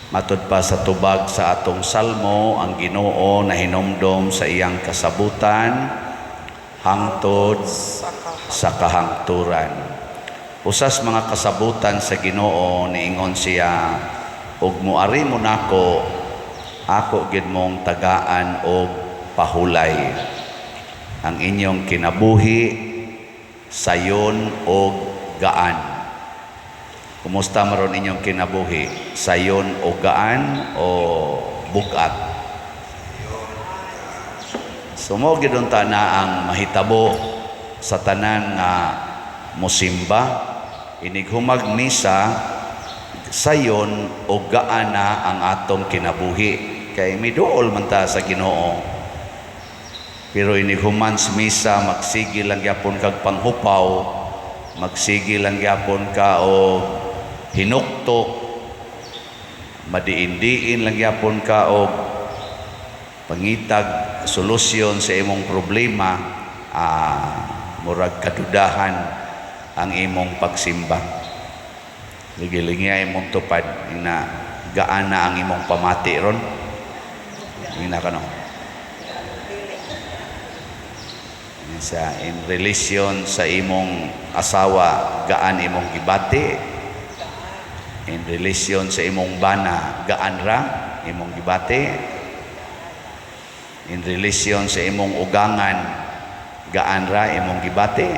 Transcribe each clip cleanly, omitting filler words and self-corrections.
Matud pa sa tubag sa atong salmo, ang Ginoo na hinumdom sa iyang kasabutan hangtod sa kahangturan. Usas mga kasabutan sa Ginoo niingon siya, ug muari mo nako, ako gid mong tagaan og pahulay. Ang inyong kinabuhi sayon og gaan. Kumusta maron inyong kinabuhi? Sayon o gaan o bugat? Sumogid unta na ang mahitabo sa tanan nga musimba, inighumag misa, sayon o gaan na ang atong kinabuhi. Kay miduol man ta sa Ginoo. Pero inighuman sa misa, magsigi lang gyapon kag panghupaw, magsigi lang gyapon ka o hinuktok, madiin-diin lang yapon ka og pangitag solusyon sa imong problema, murag kadudahan ang imong pagsimba. Ligilingi imong tupad na gaan na ang imong pamati ron. Ina kano sa in relation sa imong asawa, gaan imong gibati. In relation sa imong bana, gaan ra imong gibati. In relation sa imong ugangan, gaan ra imong gibati.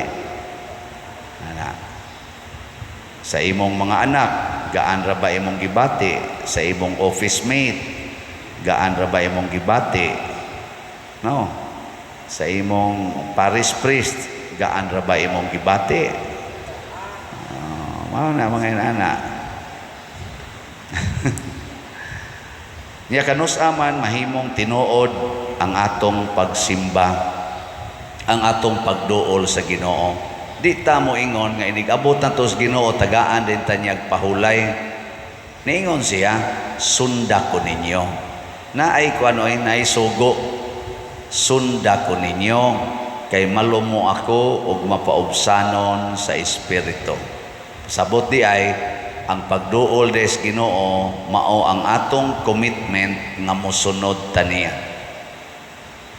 Sa imong mga anak, gaan ra ba imong gibati? Sa imong office mate, gaan ra ba imong gibati? No. Sa imong parish priest, gaan ra ba imong gibati? Mao na mga inana. Niya kanus-aman mahimong tinuod ang atong pagsimba, ang atong pagduol sa Ginoo. Di ta mo ingon nga inigabot na to sa Ginoo, tagaan din tanyag pahulay. Niingon siya, sunda ko ninyo. Naay ko ano, naay sugo, sunda ko ninyo, kay malumo ako ug mapaubsanon sa Espiritu. Sabot di ay, ang pagduol des Ginoo mao ang atong commitment nga mosunod taniya.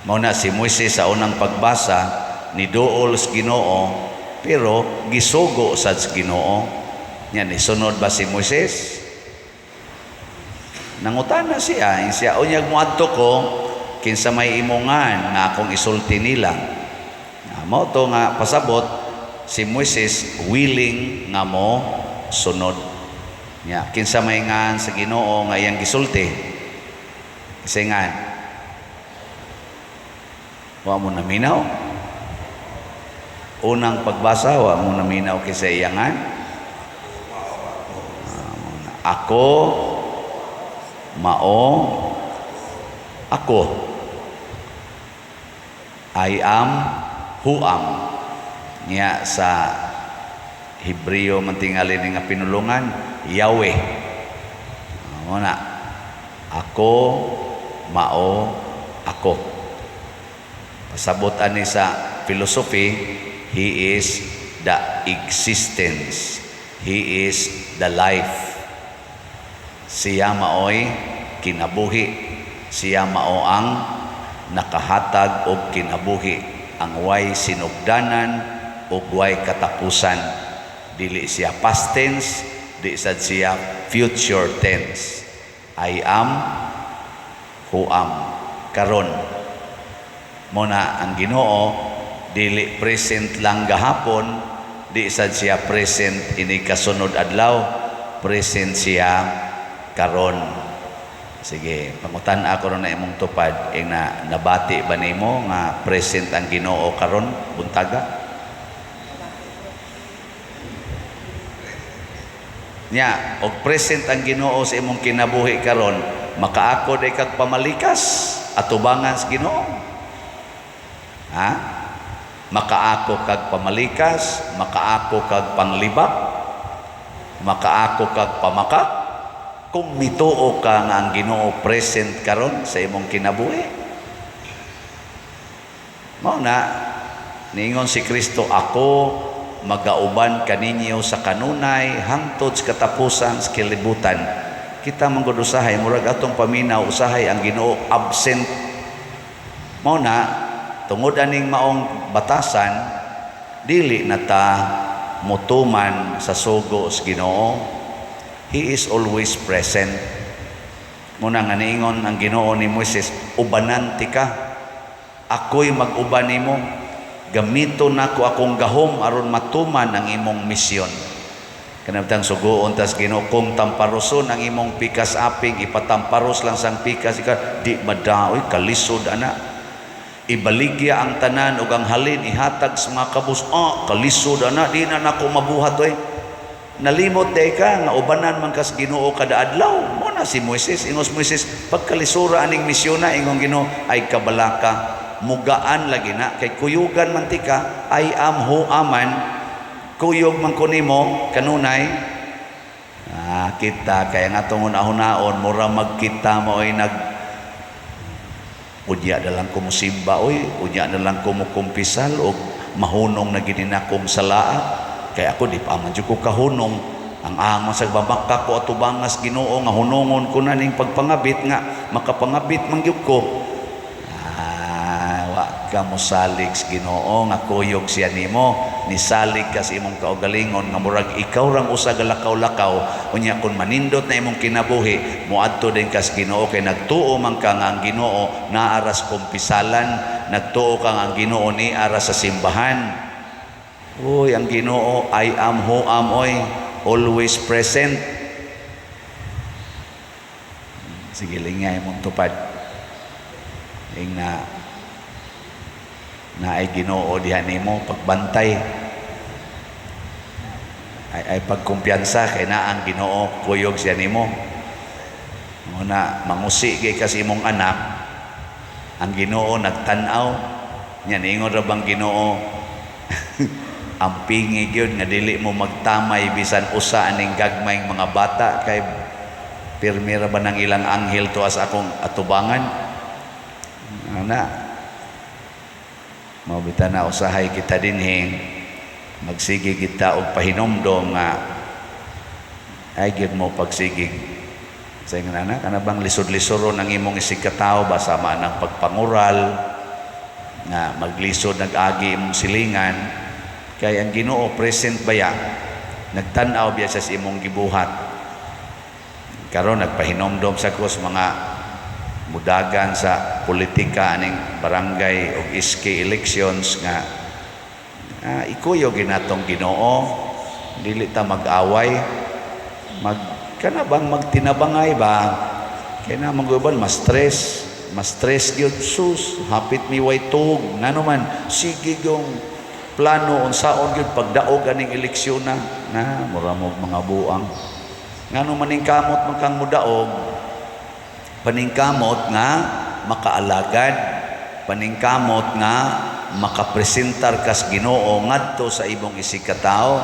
Mao na si Moises sa unang pagbasa ni duol sa Ginoo pero gisugo sa Ginoo. Nya ni sunod ba si Moises? Nangutana siya, unyag moadto ko kinsa may imongan nga akong isulti nila. Mao to nga pasabot si Moises willing nga mo sunod. Ya, kinsa may ngan sa Ginoo nga iyang gisulti. Kasi ngan, wa mo naminaw. Unang pagbasa, wa mo naminaw kisa iyang ngan. Ako, mao, ako. I am, who am. Niya sa Hebreo mantingali nga pinulungan, Yahweh. Muna, ako, mao, ako. Pasabot ani sa philosophy, He is the existence. He is the life. Siya mao'y kinabuhi. Siya mao ang nakahatag og kinabuhi. Ang way sinugdanan og way katapusan. Dili siya past tense, di sad siya future tense. I am who am. Karon muna ang Ginoo dili present lang gahapon, di sad siya present ini kasunod adlaw, present siya karon. Sige, pangutan ako na imong tupad na nabati ba nimo nga present ang Ginoo karon buntaga? Nya, og present ang Ginoo sa imong kinabuhi karon, makaako day kag pamalikas atubangan sa Ginoo. Ha? Makaako kag pamalikas, makaako kag panglibak, makaako kag pamakak. Kung mituo ka nga ang Ginoo present karon sa imong kinabuhi. Mao na niingon si Kristo, ako magauban kaninyo sa kanunay hangtod sa katapusan sa kalibutan. kita manggod usahay murag atong paminaw usahay ang Ginoo absent mao na tungod aning maong batasan dili na ta mutuman sa sugo sa Ginoo. He is always present. Muna nga niingon ang Ginoo ni Moises, ubanan ti ka, ako'y mag-uban nimo, gamito nako akong gahom aron matuman ang imong misyon. Kanabtang sugoon tas Ginoo, kung tamparuson ang imong pikas aping, ipatamparos lang sang pikas ika, di madaoy kalisod ana. Ibaligya ang tanan ug ang halin ihatag sa mga kabus, kalisod ana, di na nako mabuhat oy. Nalimot day ka nga ubanan man kas Ginoo kada adlaw. Mo na si Moises, ingos Moises, pagkalisura aning misyon na ingong Ginoo ay kabalaka, mugaan lagi na kay kuyugan man tika, I am who aman. Kuyog man ko nimo kanunay kita kaya nga tong una-hunaon mura magkita mo ay udya na lang ko musimba oy, udya na lang ko mukumpisal o mahunong na gininakong salaa. Kaya ako di pa man jud ko kahunong ang angman sa babaka ko atubangas Ginoo nga hunongon ko na ning pagpangabit nga makapangabit man gyud ko. Wa ka mo salig sa Ginoo nga kuyog siya nimo, nisalig ka sa imong kaugalingon nga murag ikaw rang usa ka lakaw-lakaw unya kun manindot na imong kinabuhi moadto din ka sa Ginoo kay nagtuo man ka nga ang Ginoo naaras kumpisalan, nagtuo ka nga ang Ginoo ni aras sa simbahan. Uy, ang Ginoo I am who am oy, always present. Sige lingay mong tupad ing na ay Ginoo diha nimo pagbantay ay pagkumpiyansa kay na ang Ginoo kuyog siya nimo. Muna mangusi kay kasi imong anak ang Ginoo nagtan-aw nya niingon ra bang Ginoo ang pingi gyud nga dili mo magtamay bisan usa aning gagmayng mga bata kay pirmira ba ng ilang anghel tuas akong atubangan ana mabita na usahay kita dinhi magsigi kita og pahinomdom nga ay gyud mo pagsigig sa ingon ana kana bang lisod-lisoron ang imong isig ka tawo ba sama nang pagpangural nga maglisod nag-agi imong silingan kay ang Ginoo present baya nagtan-aw biya sa imong gibuhat karon nagpahinomdom sa kus mga mudagan sa politika aning barangay ug iski elections nga ikuyo ginatong Ginoo dili ta mag-away kana bang magtinabangay ba kay na maguban mas stress gyud sus hapit mi way tug ngano man sige gyung plano unsaon gyud pagdaog aning eleksyon na mura mo mga buang ngano maning kamot man kang mudaog paningkamot nga makaalagad paningkamot nga makapresentar kas Ginoo ngadto sa ibong isig ka tawo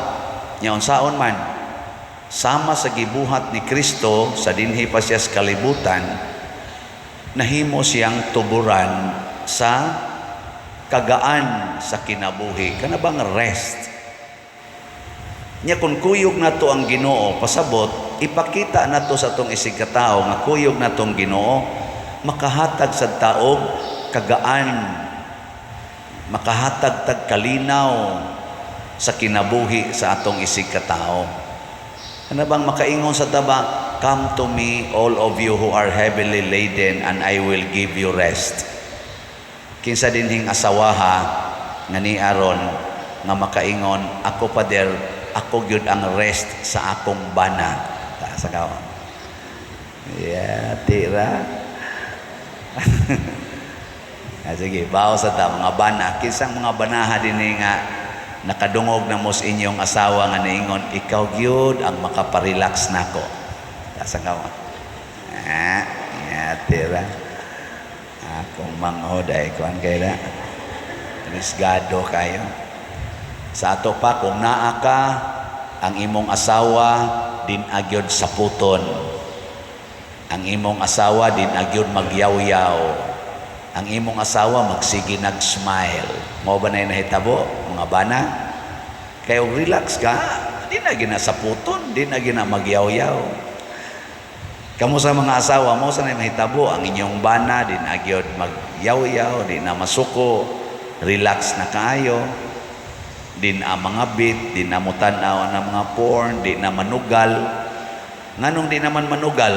nya unsaon man sama sa gibuhat ni Kristo sa dinhi pa siya sa kalibutan nahimo siyang tuburan sa kagaan sa kinabuhi kana bang rest nya kun kuyog nato ang Ginoo pasabot ipakita nato sa tong isig ka tawo nga kuyog natong Ginoo makahatag sa taog kagaan makahatag tag kalinaw sa kinabuhi sa atong isig ka tawo kana bang makaingon sa taba come to me all of you who are heavily laden and I will give you rest. Kinsa dinhing asawaha nga ni Aaron nga makaingon ako pader ako gyud ang rest sa akong bana sa kaon tira sige bawo sa ta mga bana kinsang mga banaha dinhi nga nakadungog na mo sa inyong asawa nga niingon ikaw gyud ang makaparelax nako sa kaon tira akong manghod ay kuan kay na risgado kayo sa ato pa kung naa ka ang imong asawa din agyod saputon ang imong asawa din agyod magyaw-yaw ang imong asawa magsige nag-smile mao ba na nahitabo mga bana kayo relax ka di na gina saputon di na gina magyaw-yaw Kamo sa mga asawa mo sa mahitabo ang inyong bana din agyod magyaw-yaw, di na masuko, relax na kaayo, din ang mga bit, di na mutanaw ng mga porn, di na manugal. Nganong di naman manugal?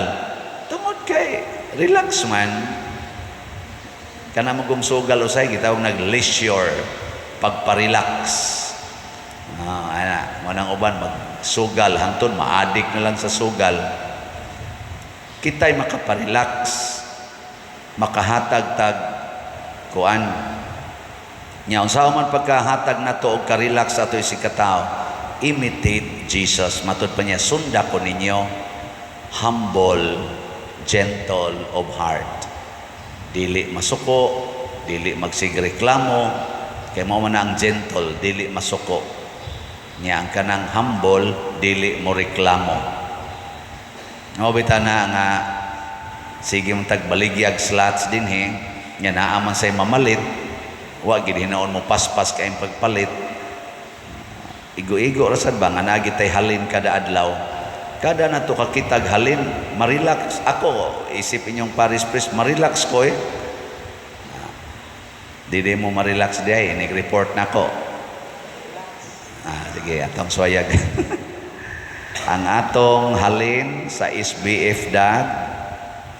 Tungod kay relax man. Kana magong sugal usay gitawag nag-leisure, pagpa-relax. Manang uban magsugal hangtod maadik na lang sa sugal. Kita'y makaparelax, makahatag-tag kuan. Nya unsa man pagkahatag nato og ka-relax ato si katao, imitate Jesus. Matud pa niya, sunda ko ninyo, humble, gentle of heart. Dili masuko, dili magsigreklamo, kay mao man ang gentle, dili masuko. Nya ang kanang humble, dili mo reklamo. Bitana nga sige mong tagbaligyag slots din nya naaman say mamalit, wa gid hinaon mo paspas kay pagpalit. Igo-igo ra sad ba nga nagitay halin kada adlaw. Kada nato kakitag halin, marelax ako. Isip inyong Paris Priest, marelax ko Di mo marelax diay, nag-report nako. Sige, atong swayag. Ang atong halin sa SBF Dad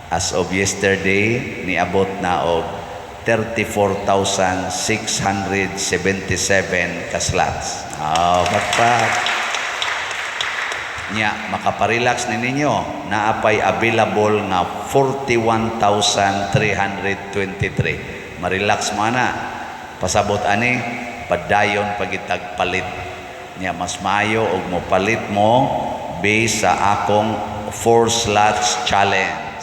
as of yesterday niabot na og 34,677 ka slots. Bakpak. Nya makaparelax ni ninyo, naapay available nga 41,323. Marelax mo na. Pasabot ani padayon pagitag palit. Nya mas maayo og mo palit mo based sa akong 4 slots challenge.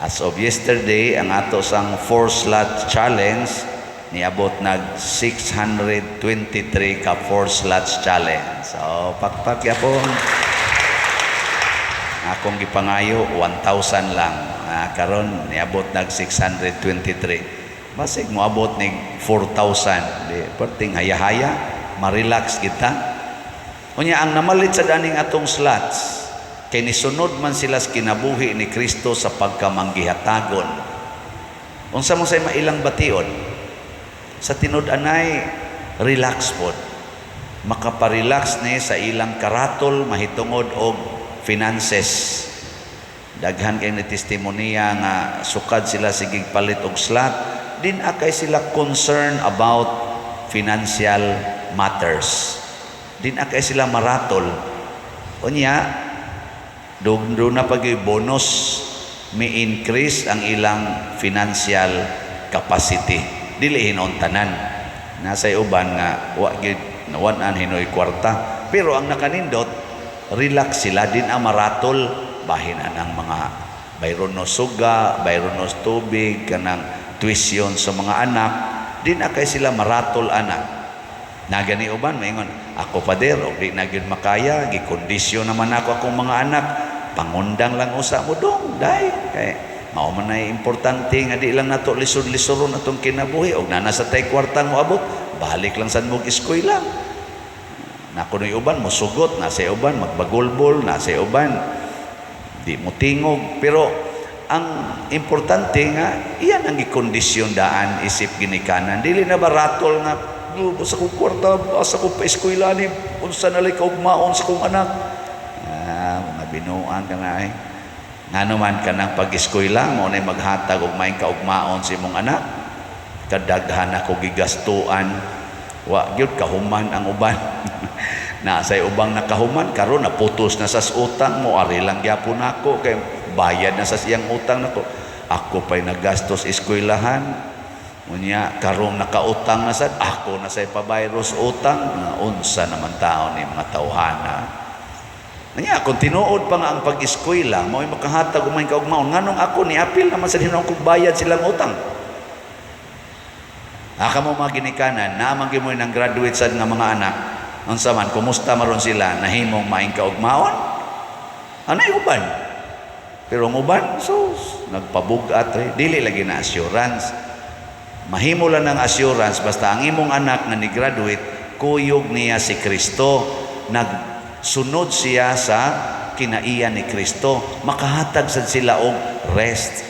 As of yesterday, ang ato sang 4 slot challenge niabot nag 623 ka 4 slots challenge. So pakpak yapon. Akong gipangayo 1,000 lang. Karon niabot nag 623. Basig mo abot nig 4,000. Di perting haya-haya, ma-relax kita. Unya ang namalit sa daning atong slots, kay nisunod man sila sa kinabuhi ni Kristo sa pagkamanggihatagon. Unsa mo say mailang bation? Sa tinud-anay, relax pod. Makaparelax ni sa ilang karatol, mahitungod og finances. Daghan kay ni testimonya nga sukad sila sigig palit og slot, din akay sila concern about financial matters. Din akay sila maratol. Unya, doon na pag-bonus, may increase ang ilang financial capacity. Dili hinon tanan. Nasay uban nga, wanan hinoy kwarta. Pero ang nakanindot, relax sila din ang maratol. Bahin ng mga bayron no suga, bayron no tubig, kanang tuition sa mga anak. Din akay sila maratol anak. Nagani uban, maingon, ako pader, o di na gyud makaya, gikondisyon naman ako akong mga anak, pangundang lang usa mo dong, day. Kay, mao man na importante nga di lang nato lisod-lisoron atong kinabuhi, o na nasa tay kwartang mo abot, balik lang sa mong eskwela. Nakunoy uban, musugot, nasa uban, magbagulbol, nasa uban, di mo tingog. Pero, ang importante nga, iyan ang gikondisyon daan, isip ginikanan. Dili na ba ratol nga, sa kong kwarta, sa kong pa-eskwela ni, unsa nalay kaugmaon sa kong anak. Mga binuang ka na Nga naman ka ng pag-eskwela, mo na maghatag og maing kaugmaon sa imong anak. Kadaghan ako gigastuan. Wa gyud kahuman ang uban. Nasay ubang nakahuman, karon naputos na sa utang mo, ari lang gyapon ako, kay bayad na sa siyang utang nako. Ako pa'y naggastos eskwelahan. Unya karong nakautang na sad, ako na say pabayros utang. Unsa naman taon ni mga tawhana. Nya kung tinuod pa nga ang pag-eskwela, mao'y makahatag umay kaugmaon. Nganong ako ni apil naman sa hinong kong bayad silang utang. Aka mo mga ginikanan, naamang gimoy ng graduate sad nga mga anak. Unsa man, kumusta maron sila, nahimong maing kaugmaon? Anay uban? Pero ang uban, sus, nagpabugat, dili lagi na assurance. Mahimo lang ng assurance, basta ang imong anak na ni-graduate, kuyog niya si Kristo, Sunod siya sa kinaiya ni Kristo. Makahatag sad sila og rest.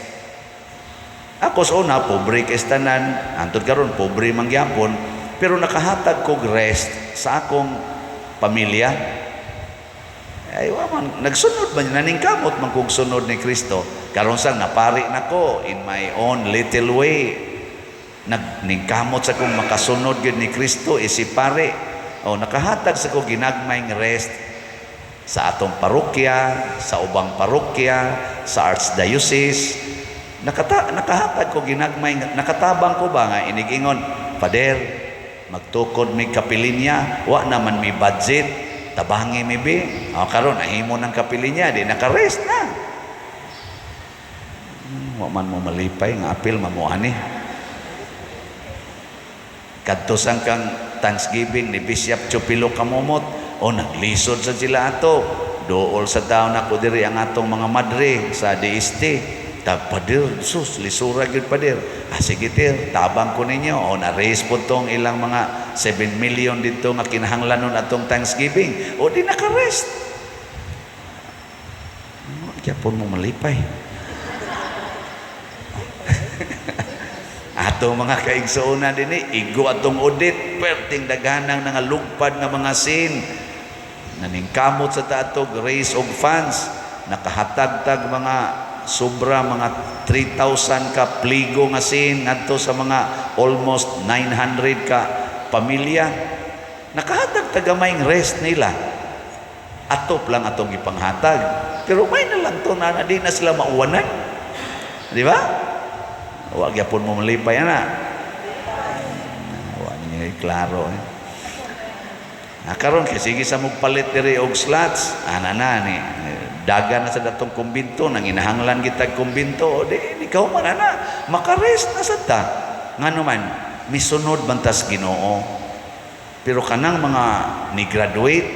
Ako sa una, pobre kay tanan. Antod karon pobre mangyapon. Pero nakahatag kog rest sa akong pamilya. Ay, waman, nagsunod man, naningkamot man kong sunod ni Kristo. Karon sang napari nako in my own little way. Nagningkamot sa kong makasunod gyud ni Kristo, isipare. O nakahatag sa kong ginagmayng rest sa atong parokya, sa ubang parokya, sa archdiocese. Nakahatag ko ginagmay, nakatabang ko ba nga inigingon, Pader, magtukod mi kapilinya, wa naman mi budget, tabangi mi bi. O karon nahimo ng kapilinya, di nakarest na. Wa man mo malipay nga apil mamuani. Kadto sang kang Thanksgiving ni Bishop Chupilo Kamumot, o naglisod sa sila ato. Dool sa taon ako diri ang atong mga madre sa DST. Padir, sus, lisura gyud padir. Sige tir, tabang ko ninyo. O na-raise po tong ilang mga 7 million dito nga kinahanglanon atong Thanksgiving. O di naka-rest. Kaya po mo malipay. Atong mga kaigsuuna din igo atong audit, perting daganang nangalugpad nga mga sin. Naningkamot sa tatog, raise of funds, nakahatagtag mga sobra mga 3,000 ka pligo nga sin ngadto sa mga almost 900 ka pamilya. Nakahatag tagamay rest nila. Atop lang atong ipanghatag. Pero may na lang to na di na sila mauwanan. Di ba? Huwag yapon mo malipay na. Huwag niya klaro. Karon kay sige sa mugpalit diri og slots. Ana ni daga na sa datong kumbinto, nang inahanglan kita kumbinto, di ikaw man ana, makarest na sa ta. Nga naman, misunod bantas Ginoo. Pero kanang mga ni graduate,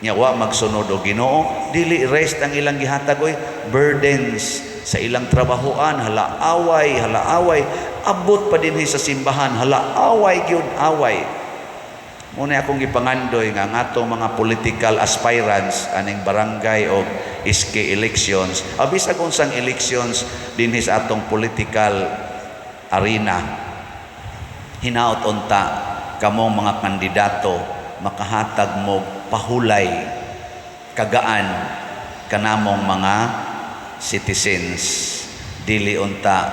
nya wa magsunod og Ginoo, dili rest ang ilang gihatag oy, burdens sa ilang trabahoan, halaaway, abot pa dinhi sa simbahan, halaaway gyud away. Muna akong ipangandoy nga atong mga political aspirants aning barangay o iske elections, bisag unsang elections dinhi sa atong political arena, hinaot unta kamong mga kandidato makahatag mo pahulay kagaan kanamong mga citizens, dili unta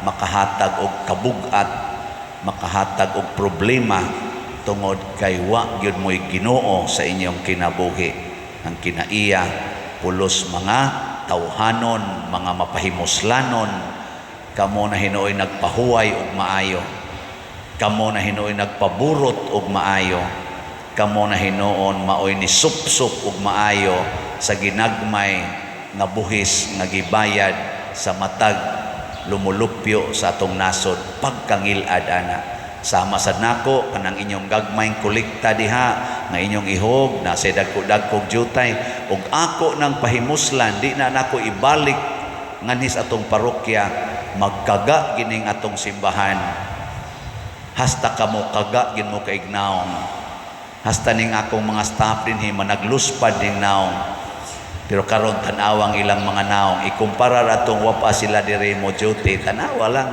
makahatag og kabugat, makahatag og problema tungod kay wa gyud mo'y Ginoo sa inyong kinabuhi. Ang kinaiya pulos mga tawhanon, mga mapahimuslanon, kamo na hinuoy nagpahuway og maayo, kamo na hinuoy nagpaburot og maayo, kamo na hinuon maoy ni supsup og maayo sa ginagmay nga buhis nga gibayad sa matag lumulupyo sa atong nasod pagkangilad ana. Sama sad nako kanang inyong gagmayng kolekta diha nga inyong ihog na sa dagko-dagkog jutay, ug ako nang pahimuslan di na nako ibalik nganis atong parokya, magkaga gining atong simbahan. Hasta kamo kaga gin mo kaignaong, hasta ning akong mga staff dinhi managluspad ning naong. Pero karon tanawang ilang mga naong ikumpara atong wapa sila dire mo duty, tanawa lang.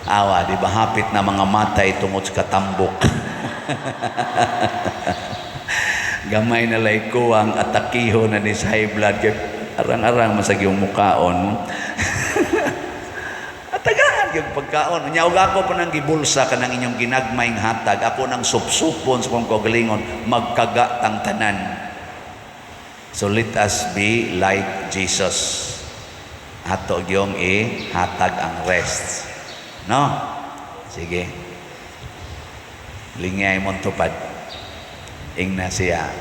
Awa, di ba hapit na mga matay tungod sa katambok. Gamay na lay ko ang atakiho na ni sa high blood, arang-arang masag yung mukaon. Atagaan yung pagkaon. Nyaog ako pa nang gibulsa ka ng inyong ginagmayng hatag, ako nang supsupon sa kong kagalingon, magkaga tang tanan. So let us be like Jesus. Ato yung hatag ang rest. No? Sige. Lingay mong tupad. Ingna siya.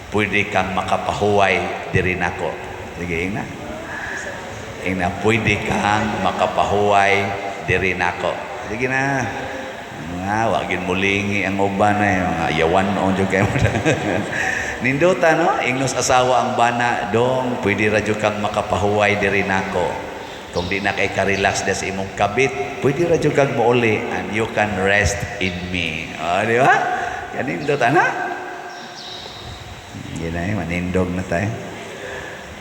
Pwede kang makapahuway diri nako. Sige, ingna. Ingna, pwede kang makapahuway diri nako. Sige na. Wagin mulingi ang uban na mga yawan noon juga kayo. Ninduta, no? Ingnos asawa ang bana, dong, pwede radyo kang makapahuway diri nako. Kung di na kay ka-relax na sa imong kabit, pwede radyo kang mauli and you can rest in me. O, di ba? Yan nindot, ana? Ginay, manindog na tayo.